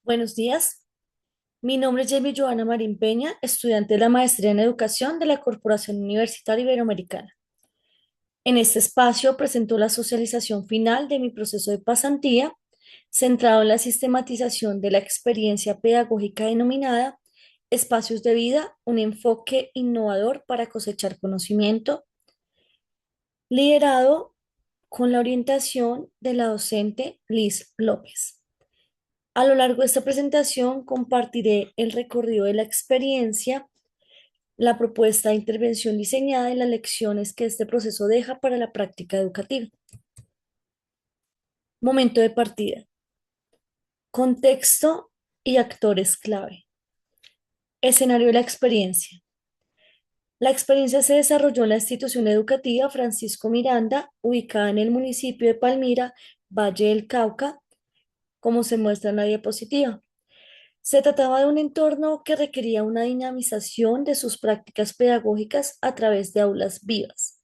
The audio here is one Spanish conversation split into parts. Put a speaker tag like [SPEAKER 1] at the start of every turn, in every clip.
[SPEAKER 1] Buenos días, mi nombre es Jamie Joana Marín Peña, estudiante de la Maestría en Educación de la Corporación Universitaria Iberoamericana. En este espacio presento la socialización final de mi proceso de pasantía, centrado en la sistematización de la experiencia pedagógica denominada Espacios de Vida, un enfoque innovador para cosechar conocimiento, liderado con la orientación de la docente Liz López. A lo largo de esta presentación compartiré el recorrido de la experiencia, la propuesta de intervención diseñada y las lecciones que este proceso deja para la práctica educativa. Momento de partida. Contexto y actores clave. Escenario de la experiencia. La experiencia se desarrolló en la institución educativa Francisco Miranda, ubicada en el municipio de Palmira, Valle del Cauca, como se muestra en la diapositiva. Se trataba de un entorno que requería una dinamización de sus prácticas pedagógicas a través de aulas vivas.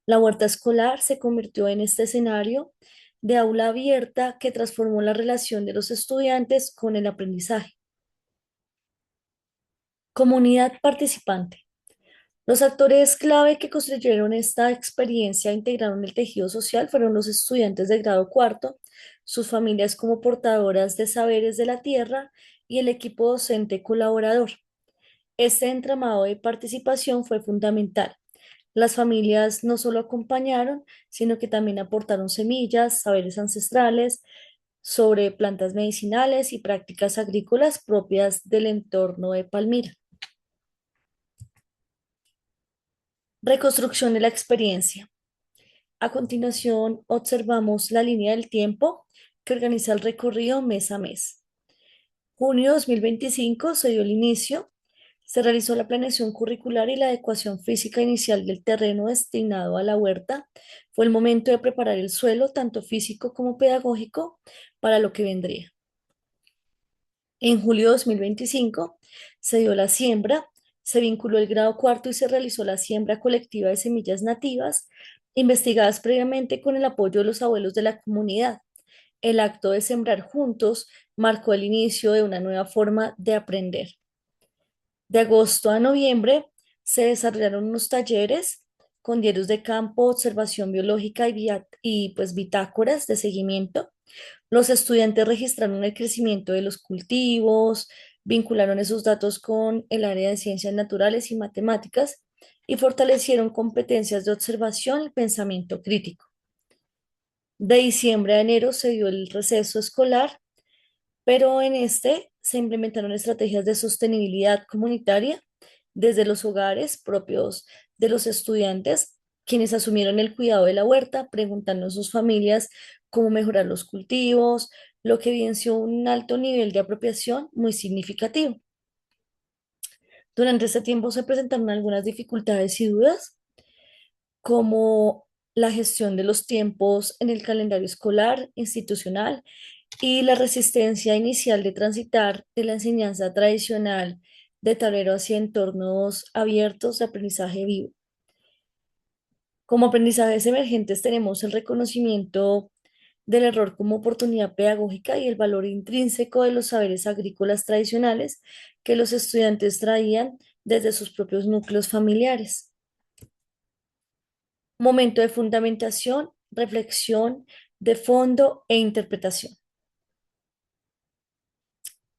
[SPEAKER 1] La huerta escolar se convirtió en este escenario de aula abierta que transformó la relación de los estudiantes con el aprendizaje. Comunidad participante. Los actores clave que construyeron esta experiencia e integraron el tejido social fueron los estudiantes de grado cuarto, sus familias como portadoras de saberes de la tierra y el equipo docente colaborador. Este entramado de participación fue fundamental. Las familias no solo acompañaron, sino que también aportaron semillas, saberes ancestrales sobre plantas medicinales y prácticas agrícolas propias del entorno de Palmira. Reconstrucción de la experiencia. A continuación, observamos la línea del tiempo que organiza el recorrido mes a mes. Junio 2025 se dio el inicio. Se realizó la planeación curricular y la adecuación física inicial del terreno destinado a la huerta. Fue el momento de preparar el suelo, tanto físico como pedagógico, para lo que vendría. En julio de 2025 se dio la siembra, se vinculó el grado cuarto y se realizó la siembra colectiva de semillas nativas, investigadas previamente con el apoyo de los abuelos de la comunidad. El acto de sembrar juntos marcó el inicio de una nueva forma de aprender. De agosto a noviembre se desarrollaron unos talleres con diarios de campo, observación biológica y bitácoras de seguimiento. Los estudiantes registraron el crecimiento de los cultivos, vincularon esos datos con el área de ciencias naturales y matemáticas y fortalecieron competencias de observación y pensamiento crítico. De diciembre a enero se dio el receso escolar, pero en este se implementaron estrategias de sostenibilidad comunitaria desde los hogares propios de los estudiantes, quienes asumieron el cuidado de la huerta, preguntando a sus familias cómo mejorar los cultivos, lo que evidenció un alto nivel de apropiación muy significativo. Durante este tiempo se presentaron algunas dificultades y dudas, como la gestión de los tiempos en el calendario escolar institucional y la resistencia inicial de transitar de la enseñanza tradicional de tablero hacia entornos abiertos de aprendizaje vivo. Como aprendizajes emergentes tenemos el reconocimiento del error como oportunidad pedagógica y el valor intrínseco de los saberes agrícolas tradicionales que los estudiantes traían desde sus propios núcleos familiares. Momento de fundamentación, reflexión de fondo e interpretación.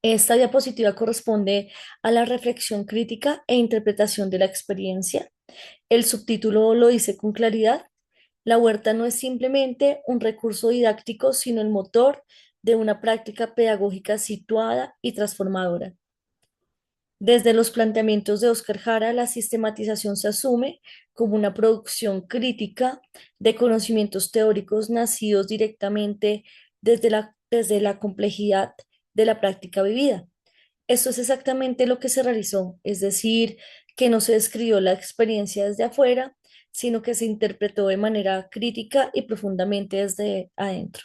[SPEAKER 1] Esta diapositiva corresponde a la reflexión crítica e interpretación de la experiencia. El subtítulo lo dice con claridad. La huerta no es simplemente un recurso didáctico, sino el motor de una práctica pedagógica situada y transformadora. Desde los planteamientos de Óscar Jara, la sistematización se asume como una producción crítica de conocimientos teóricos nacidos directamente desde la complejidad de la práctica vivida. Eso es exactamente lo que se realizó, es decir, que no se describió la experiencia desde afuera, sino que se interpretó de manera crítica y profundamente desde adentro.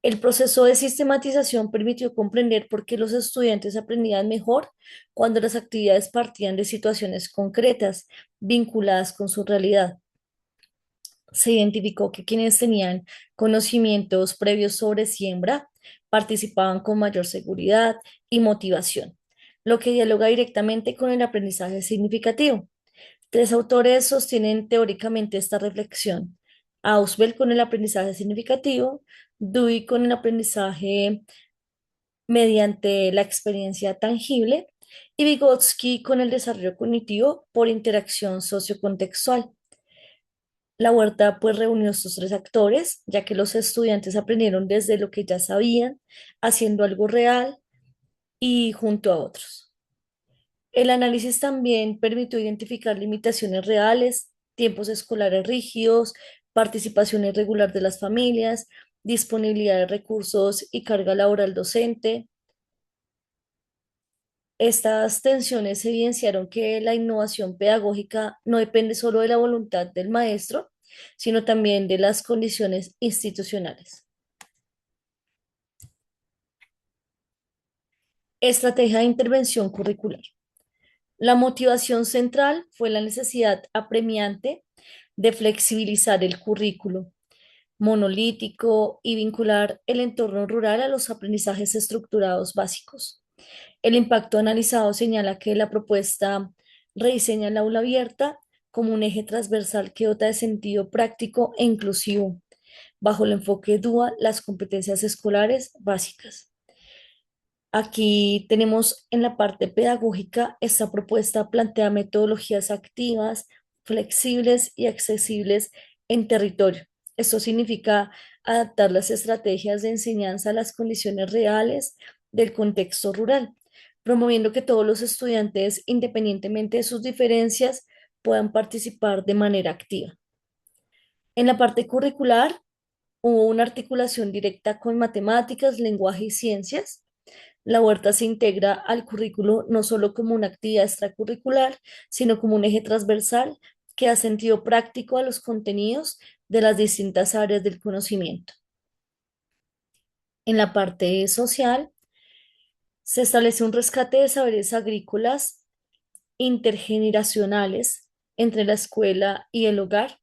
[SPEAKER 1] El proceso de sistematización permitió comprender por qué los estudiantes aprendían mejor cuando las actividades partían de situaciones concretas, vinculadas con su realidad. Se identificó que quienes tenían conocimientos previos sobre siembra participaban con mayor seguridad y motivación, lo que dialoga directamente con el aprendizaje significativo. Tres autores sostienen teóricamente esta reflexión. Ausubel con el aprendizaje significativo, Dewey con el aprendizaje mediante la experiencia tangible y Vygotsky con el desarrollo cognitivo por interacción sociocontextual. La Huerta pues reunió estos tres actores, ya que los estudiantes aprendieron desde lo que ya sabían, haciendo algo real y junto a otros. El análisis también permitió identificar limitaciones reales, tiempos escolares rígidos, participación irregular de las familias, disponibilidad de recursos y carga laboral docente. Estas tensiones evidenciaron que la innovación pedagógica no depende solo de la voluntad del maestro, sino también de las condiciones institucionales. Estrategia de intervención curricular. La motivación central fue la necesidad apremiante de flexibilizar el currículo monolítico y vincular el entorno rural a los aprendizajes estructurados básicos. El impacto analizado señala que la propuesta rediseña el aula abierta como un eje transversal que dota de sentido práctico e inclusivo, bajo el enfoque dual las competencias escolares básicas. Aquí tenemos en la parte pedagógica, esta propuesta plantea metodologías activas, flexibles y accesibles en territorio. Esto significa adaptar las estrategias de enseñanza a las condiciones reales del contexto rural, promoviendo que todos los estudiantes, independientemente de sus diferencias, puedan participar de manera activa. En la parte curricular, hubo una articulación directa con matemáticas, lenguaje y ciencias. La huerta se integra al currículo no solo como una actividad extracurricular, sino como un eje transversal que da sentido práctico a los contenidos de las distintas áreas del conocimiento. En la parte social, se establece un rescate de saberes agrícolas intergeneracionales entre la escuela y el hogar.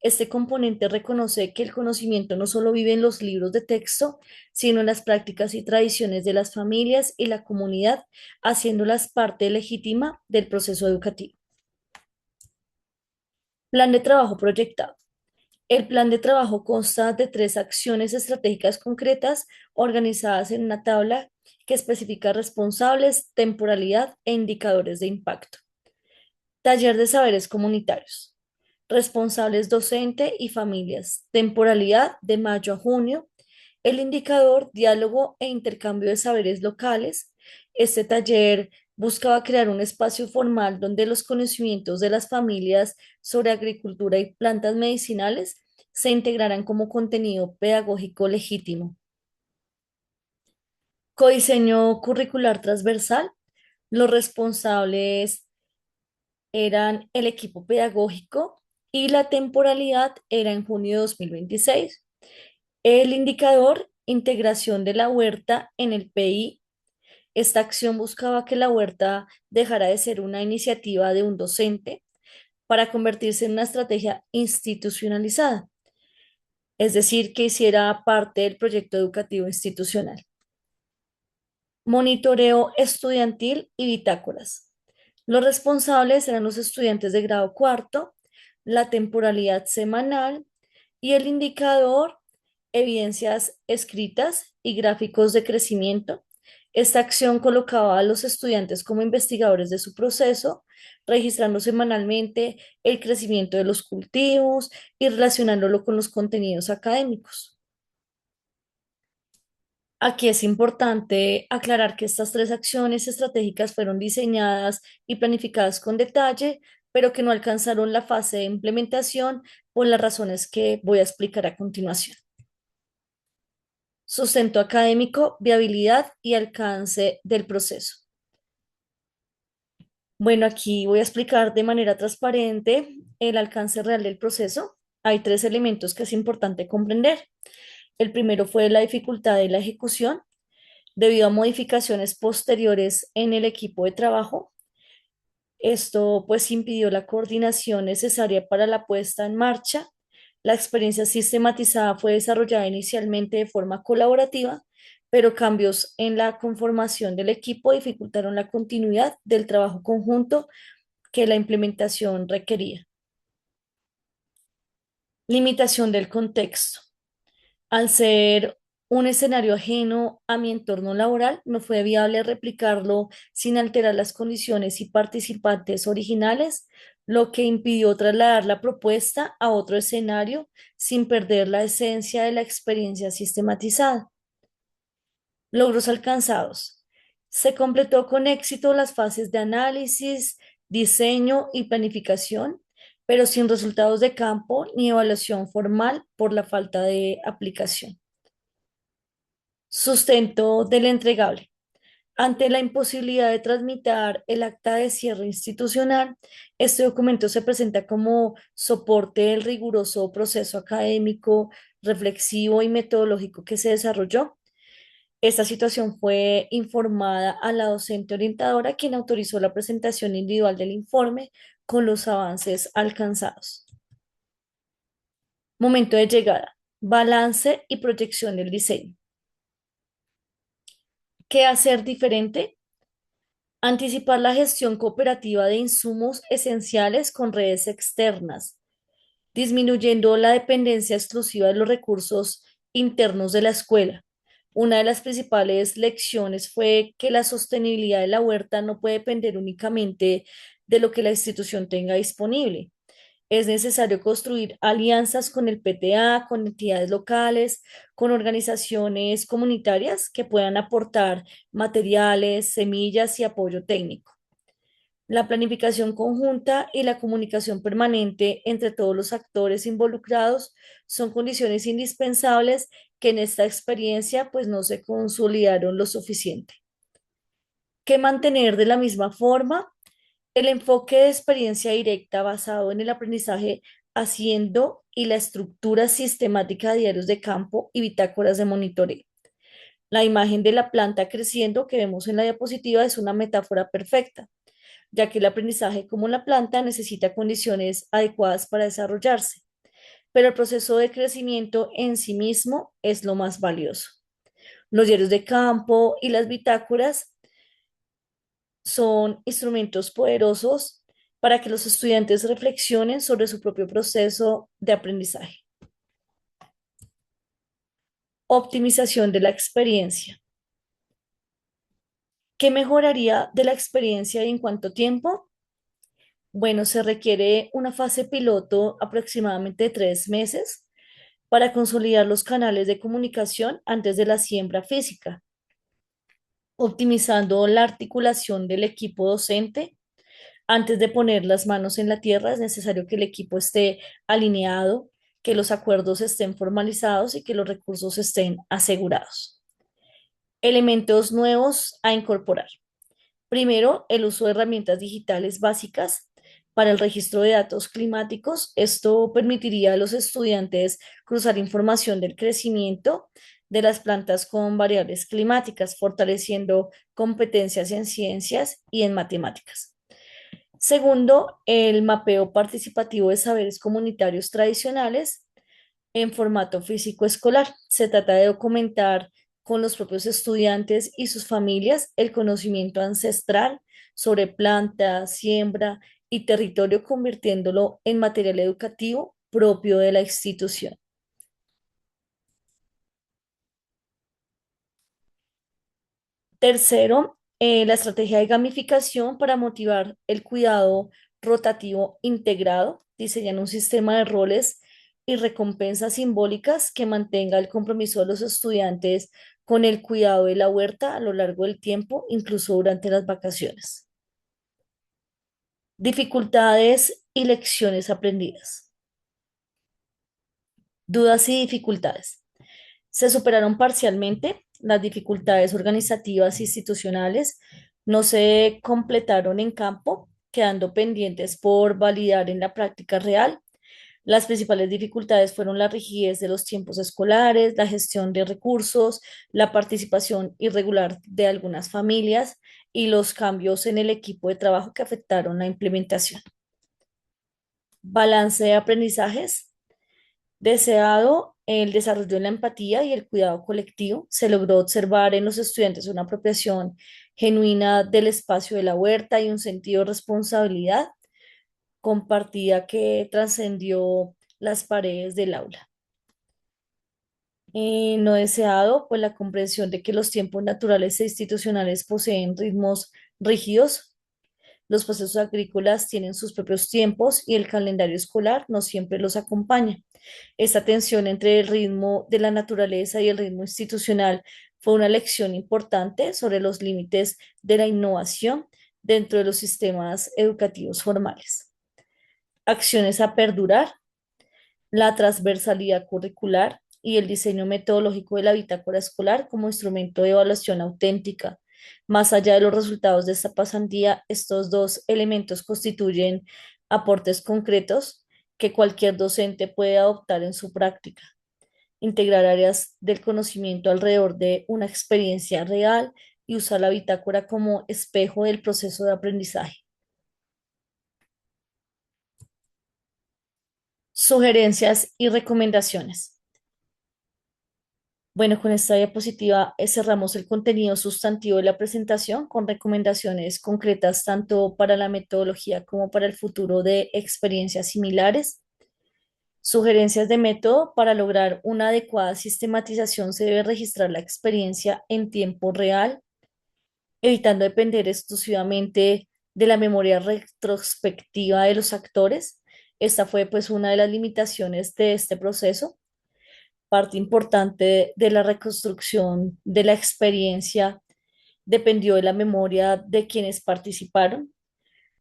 [SPEAKER 1] Este componente reconoce que el conocimiento no solo vive en los libros de texto, sino en las prácticas y tradiciones de las familias y la comunidad, haciéndolas parte legítima del proceso educativo. Plan de trabajo proyectado. El plan de trabajo consta de tres acciones estratégicas concretas organizadas en una tabla que especifica responsables, temporalidad e indicadores de impacto. Taller de saberes comunitarios. Responsables docente y familias. Temporalidad de mayo a junio. El indicador, diálogo e intercambio de saberes locales. Este taller buscaba crear un espacio formal donde los conocimientos de las familias sobre agricultura y plantas medicinales se integraran como contenido pedagógico legítimo. Codiseño curricular transversal. Los responsables eran el equipo pedagógico y la temporalidad era en junio de 2026. El indicador, integración de la huerta en el PI. Esta acción buscaba que la huerta dejara de ser una iniciativa de un docente para convertirse en una estrategia institucionalizada, es decir, que hiciera parte del proyecto educativo institucional. Monitoreo estudiantil y bitácoras. Los responsables eran los estudiantes de grado cuarto, la temporalidad semanal y el indicador, evidencias escritas y gráficos de crecimiento. Esta acción colocaba a los estudiantes como investigadores de su proceso, registrando semanalmente el crecimiento de los cultivos y relacionándolo con los contenidos académicos. Aquí es importante aclarar que estas tres acciones estratégicas fueron diseñadas y planificadas con detalle, pero que no alcanzaron la fase de implementación por las razones que voy a explicar a continuación. Sustento académico, viabilidad y alcance del proceso. Bueno, aquí voy a explicar de manera transparente el alcance real del proceso. Hay tres elementos que es importante comprender. El primero fue la dificultad de la ejecución debido a modificaciones posteriores en el equipo de trabajo. Esto pues impidió la coordinación necesaria para la puesta en marcha. La experiencia sistematizada fue desarrollada inicialmente de forma colaborativa, pero cambios en la conformación del equipo dificultaron la continuidad del trabajo conjunto que la implementación requería. Limitación del contexto. Al ser un escenario ajeno a mi entorno laboral, no fue viable replicarlo sin alterar las condiciones y participantes originales, lo que impidió trasladar la propuesta a otro escenario sin perder la esencia de la experiencia sistematizada. Logros alcanzados. Se completó con éxito las fases de análisis, diseño y planificación, pero sin resultados de campo ni evaluación formal por la falta de aplicación. Sustento del entregable. Ante la imposibilidad de trasmitir el acta de cierre institucional, este documento se presenta como soporte del riguroso proceso académico, reflexivo y metodológico que se desarrolló. Esta situación fue informada a la docente orientadora, quien autorizó la presentación individual del informe con los avances alcanzados. Momento de llegada. Balance y proyección del diseño. ¿Qué hacer diferente? Anticipar la gestión cooperativa de insumos esenciales con redes externas, disminuyendo la dependencia exclusiva de los recursos internos de la escuela. Una de las principales lecciones fue que la sostenibilidad de la huerta no puede depender únicamente de lo que la institución tenga disponible. Es necesario construir alianzas con el PTA, con entidades locales, con organizaciones comunitarias que puedan aportar materiales, semillas y apoyo técnico. La planificación conjunta y la comunicación permanente entre todos los actores involucrados son condiciones indispensables que en esta experiencia pues no se consolidaron lo suficiente. ¿Qué mantener de la misma forma? El enfoque de experiencia directa basado en el aprendizaje haciendo y la estructura sistemática de diarios de campo y bitácoras de monitoreo. La imagen de la planta creciendo que vemos en la diapositiva es una metáfora perfecta, ya que el aprendizaje como la planta necesita condiciones adecuadas para desarrollarse, pero el proceso de crecimiento en sí mismo es lo más valioso. Los diarios de campo y las bitácoras son instrumentos poderosos para que los estudiantes reflexionen sobre su propio proceso de aprendizaje. Optimización de la experiencia. ¿Qué mejoraría de la experiencia y en cuánto tiempo? Bueno, se requiere una fase piloto aproximadamente de 3 meses para consolidar los canales de comunicación antes de la siembra física, optimizando la articulación del equipo docente. Antes de poner las manos en la tierra, es necesario que el equipo esté alineado, que los acuerdos estén formalizados y que los recursos estén asegurados. Elementos nuevos a incorporar. Primero, el uso de herramientas digitales básicas para el registro de datos climáticos. Esto permitiría a los estudiantes cruzar información del crecimiento de las plantas con variables climáticas, fortaleciendo competencias en ciencias y en matemáticas. Segundo, el mapeo participativo de saberes comunitarios tradicionales en formato físico escolar. Se trata de documentar con los propios estudiantes y sus familias el conocimiento ancestral sobre planta, siembra y territorio, convirtiéndolo en material educativo propio de la institución. Tercero, la estrategia de gamificación para motivar el cuidado rotativo integrado. Diseñan un sistema de roles y recompensas simbólicas que mantenga el compromiso de los estudiantes con el cuidado de la huerta a lo largo del tiempo, incluso durante las vacaciones. Dificultades y lecciones aprendidas. Dudas y dificultades. Se superaron parcialmente las dificultades organizativas e institucionales, no se completaron en campo, quedando pendientes por validar en la práctica real. Las principales dificultades fueron la rigidez de los tiempos escolares, la gestión de recursos, la participación irregular de algunas familias y los cambios en el equipo de trabajo que afectaron la implementación. Balance de aprendizajes. Deseado el desarrollo de la empatía y el cuidado colectivo. Se logró observar en los estudiantes una apropiación genuina del espacio de la huerta y un sentido de responsabilidad compartida que trascendió las paredes del aula. No deseado, pues la comprensión de que los tiempos naturales e institucionales poseen ritmos rígidos. Los procesos agrícolas tienen sus propios tiempos y el calendario escolar no siempre los acompaña. Esta tensión entre el ritmo de la naturaleza y el ritmo institucional fue una lección importante sobre los límites de la innovación dentro de los sistemas educativos formales. Acciones a perdurar, la transversalidad curricular y el diseño metodológico de la bitácora escolar como instrumento de evaluación auténtica. Más allá de los resultados de esta pasantía, estos dos elementos constituyen aportes concretos que cualquier docente puede adoptar en su práctica. Integrar áreas del conocimiento alrededor de una experiencia real y usar la bitácora como espejo del proceso de aprendizaje. Sugerencias y recomendaciones. Bueno, con esta diapositiva cerramos el contenido sustantivo de la presentación con recomendaciones concretas tanto para la metodología como para el futuro de experiencias similares. Sugerencias de método: para lograr una adecuada sistematización se debe registrar la experiencia en tiempo real, evitando depender exclusivamente de la memoria retrospectiva de los actores. Esta fue pues una de las limitaciones de este proceso. Parte importante de la reconstrucción de la experiencia dependió de la memoria de quienes participaron,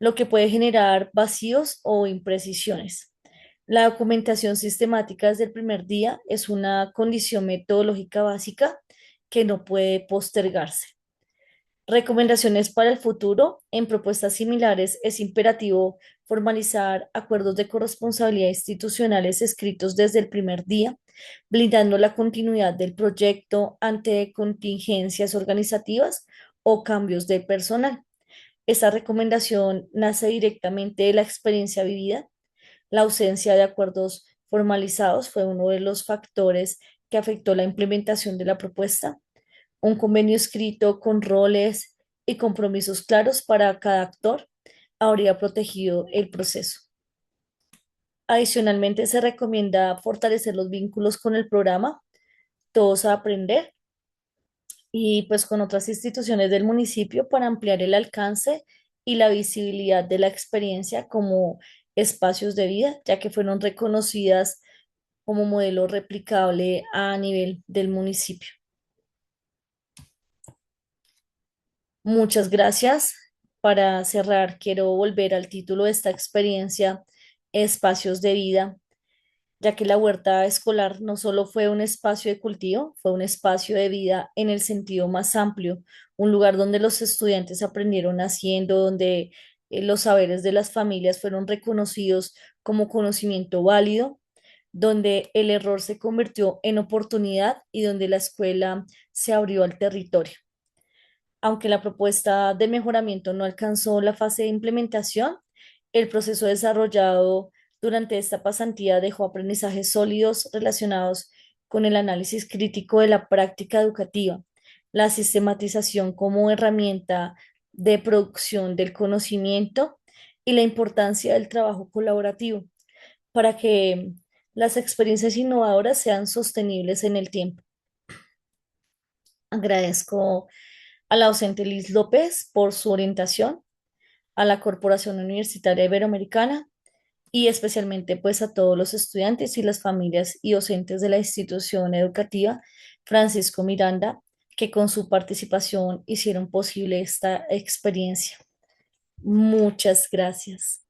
[SPEAKER 1] lo que puede generar vacíos o imprecisiones. La documentación sistemática desde el primer día es una condición metodológica básica que no puede postergarse. Recomendaciones para el futuro. En propuestas similares es imperativo formalizar acuerdos de corresponsabilidad institucionales escritos desde el primer día, blindando la continuidad del proyecto ante contingencias organizativas o cambios de personal. Esta recomendación nace directamente de la experiencia vivida. La ausencia de acuerdos formalizados fue uno de los factores que afectó la implementación de la propuesta. Un convenio escrito con roles y compromisos claros para cada actor habría protegido el proceso. Adicionalmente, se recomienda fortalecer los vínculos con el programa Todos a Aprender y pues con otras instituciones del municipio para ampliar el alcance y la visibilidad de la experiencia como espacios de vida, ya que fueron reconocidas como modelo replicable a nivel del municipio. Muchas gracias. Para cerrar, quiero volver al título de esta experiencia, Espacios de Vida, ya que la huerta escolar no solo fue un espacio de cultivo, fue un espacio de vida en el sentido más amplio, un lugar donde los estudiantes aprendieron haciendo, donde los saberes de las familias fueron reconocidos como conocimiento válido, donde el error se convirtió en oportunidad y donde la escuela se abrió al territorio. Aunque la propuesta de mejoramiento no alcanzó la fase de implementación, el proceso desarrollado durante esta pasantía dejó aprendizajes sólidos relacionados con el análisis crítico de la práctica educativa, la sistematización como herramienta de producción del conocimiento y la importancia del trabajo colaborativo para que las experiencias innovadoras sean sostenibles en el tiempo. Agradezco a la docente Liz López por su orientación, a la Corporación Universitaria Iberoamericana y especialmente pues a todos los estudiantes y las familias y docentes de la institución educativa Francisco Miranda, que con su participación hicieron posible esta experiencia. Muchas gracias.